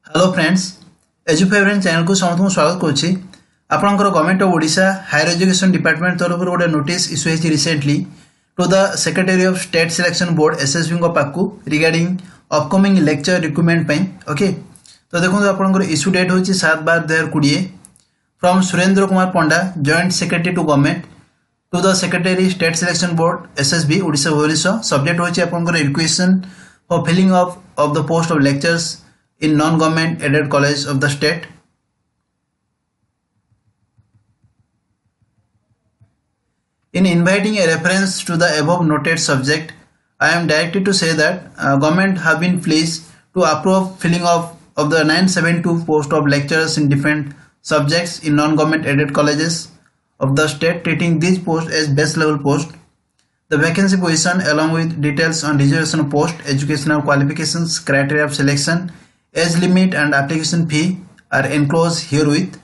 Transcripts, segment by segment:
Hello friends एजुफेवरेन channel को समस्त स्वागत करुच्ची आपंकर government of Odisha higher education department तरफ गोटे नोटिस इश्यू होती recently to the secretary of state selection board SSB पाखु regarding upcoming lecture recruitment okay तो देखो आपंकर इश्यू डेट हूँ 7/12/2020 from Surendra Kumar Panda joint secretary to government to the secretary state selection board SSB Odisha Bhubaneswar subject होची आपंकर requisition for filling of the post of lecturers in non-government aided college of the state. In inviting a reference to the above noted subject, I am directed to say that government have been pleased to approve filling of the 972 post of lecturers in different subjects in non-government aided colleges of the state, treating these posts as best level post. The vacancy position along with details on reservation post, educational qualifications, criteria of selection, age limit and application fee are enclosed herewith.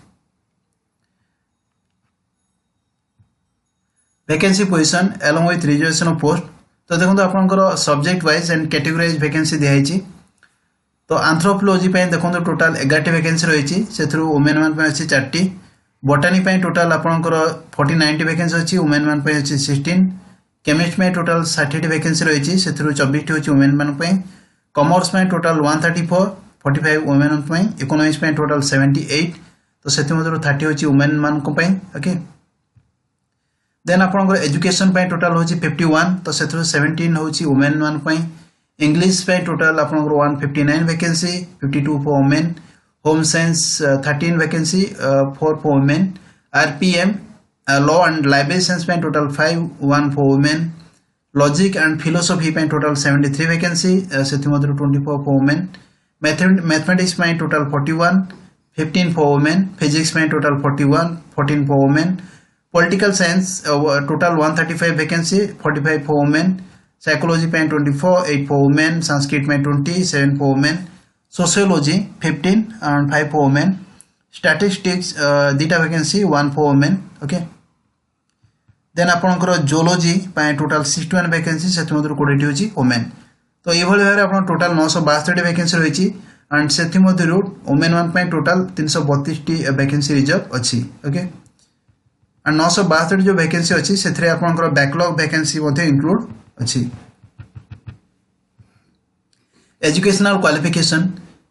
Vacancy position along with reservation of post तो देखो आपंकर subject wise and categorise vacancy दिखाई तो anthropology देखो total 11 vacancy रही से women मान अच्छी 4टी बोटानी टोटाल आपंकर 49 वैकेंसी अच्छी वुमेन मान अच्छी 16 केमिस्ट टोटाल 60 वैकेंसी रही से 24 हूँ वुमेन मान commerce total 134 45 women economics total 78 तो से 30 हूँ वुमेन मान ओके देन आपंकर एजुकेशन टोटाल हूँ 51 तो से 17 हूँ वुमेन मान इंग्लिश टोटाल आपंकर 159 vacancy 52 for women home science 13 vacancy 4 for women RPM law and library science total 5 1 for women logic and philosophy total 73 vacancy से 24 for women mathematics total 41 15 for women physics total 41 14 for women political science total 135 vacancy 45 for women psychology 24 8 for women Sanskrit 27 for women sociology 15 and 5 for women statistics 2 vacancy 1 for women okay then आपंकर zoology total 61 vacancy से 20 हूँ women तो ये भाव आप total 962 vacancy रही and से women मान टोटाल 332 वैकेंसी रिजर्व अच्छी ओके एंड 962 जो वैकेंसी अच्छी से आपंकर बैकलॉग वैकेंसी इंक्लूड अच्छी educational qualification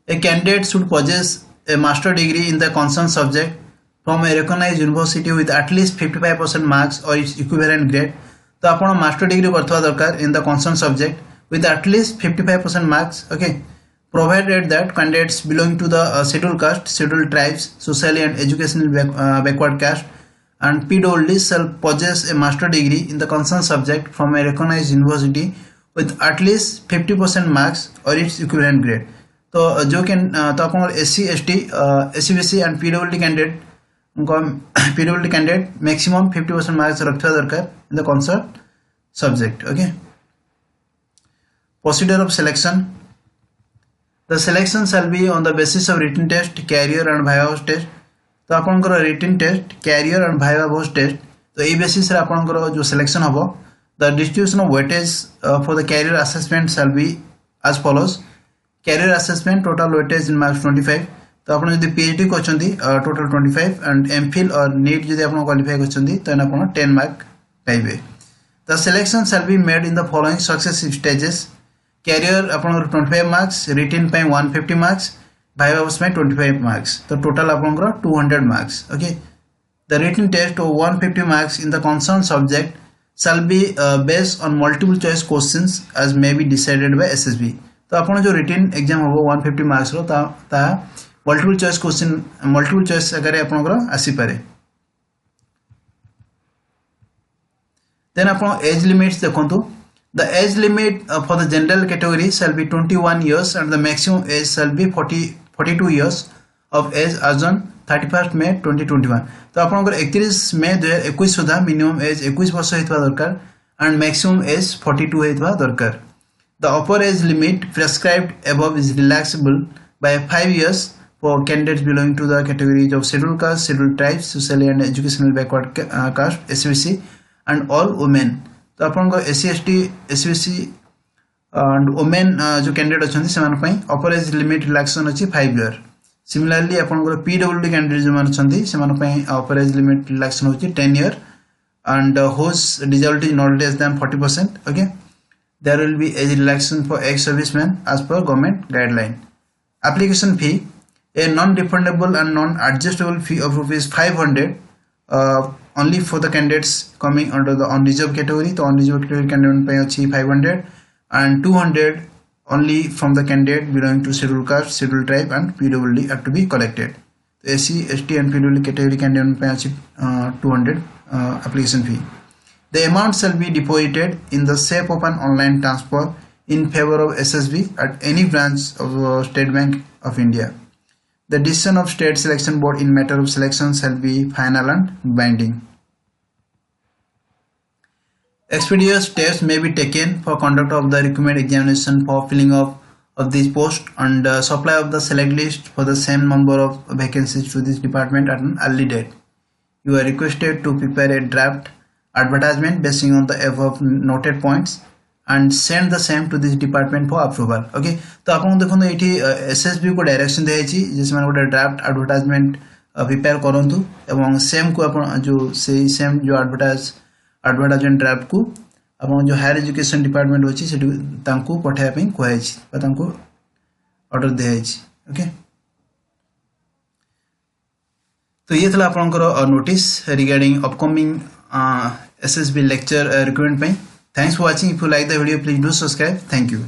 a candidate should possess a master degree in the concerned subject from a recognized university with at least 55% marks or its equivalent grade तो आप master degree करथवा दरकार in the concerned subject with at least 55% marks okay provided that candidates belonging to the scheduled caste scheduled tribes socially and educationally backward caste and PWD shall possess a master degree in the concerned subject from a recognized university with at least 50% marks or its equivalent grade तो जो can तो आप SC ST SCBC and PWD candidate maximum 50% marks रखा दरकार in the concerned subject okay procedure of selection the selection shall be on the basis of written test career and viva test तो आपनकर written test career and viva test तो ये basis रे आपनकर जो selection हबो the distribution of weightage for the career assessment shall be as follows career assessment total weightage in marks 25 तो आपन जदि PhD करछंती total 25 and MPhil और NEET जदि आपन क्वालिफाई करछंती तो आपन 10 मार्क पाइबे the selection shall be made in the following successive stages career upon 25 marks written पे 150 marks viva में 25 marks तो total upon 200 marks okay the written test of 150 marks in the concerned subject shall be based on multiple choice questions as may be decided by SSB तो अपन जो written exam हो 150 marks रो ता multiple choice question multiple choice अगर अपन आसी पारे then अपन age limits देखंतु the age limit for the general category shall be 21 years and the maximum age shall be 42 years of age as on 31st May 2021 तो आपनकर 31 मई 2021 सुधा minimum age 21 वर्ष हेतवा दरकार and maximum age 42 हेतवा दरकार the upper age limit prescribed above is relaxable by 5 years for candidates belonging to the categories of scheduled caste scheduled tribes socially and educationally backward caste SCBC and all women तो आपन SC ST SCBC and women जो candidate अच्छा से अपर age limit relaxation अच्छी 5 years. Similarly आपंकर PWD candidate जो अच्छे अपर age limit relaxation होची 10 years and whose disability is not less than 40%. Okay, there will be age relaxation for ex-servicemen as per government guideline. Application fee: a non-refundable and non-adjustable fee of ₹500 only for the candidates coming under the unreserved category. तो unreserved category candidate पे अच्छी 500 and 200 only from the candidate belonging to scheduled caste, scheduled tribe and PWD are to be collected. तो SC, ST and PWD category candidate पे अच्छी 200 application fee. The amount shall be deposited in the shape of an online transfer in favor of SSB at any branch of State Bank of India. The decision of State Selection Board in matter of selection shall be final and binding. Expeditious steps may be taken for conduct of the recruitment examination for filling of this post and supply of the select list for the same number of vacancies to this department at an early date. You are requested to prepare a draft advertisement basing on the above noted points and send the same to this department for approval. Okay, तो आपन देखो एठी SSB को direction दिया छी जे से गोटे draft advertisement prepare करंतु एवं सेम को आपन जो से सेम जो एडवर्टाइजमेंट ड्राफ्ट को आपन जो हायर एजुकेशन डिपार्टमेंट होची से तांको पठाय पे कहै छी बा तांको ऑर्डर दिया छी. ओके, तो ये थला आपनकर notice regarding upcoming SSB lecture recruitment. Thanks for watching. If you like the video, please do subscribe. Thank you.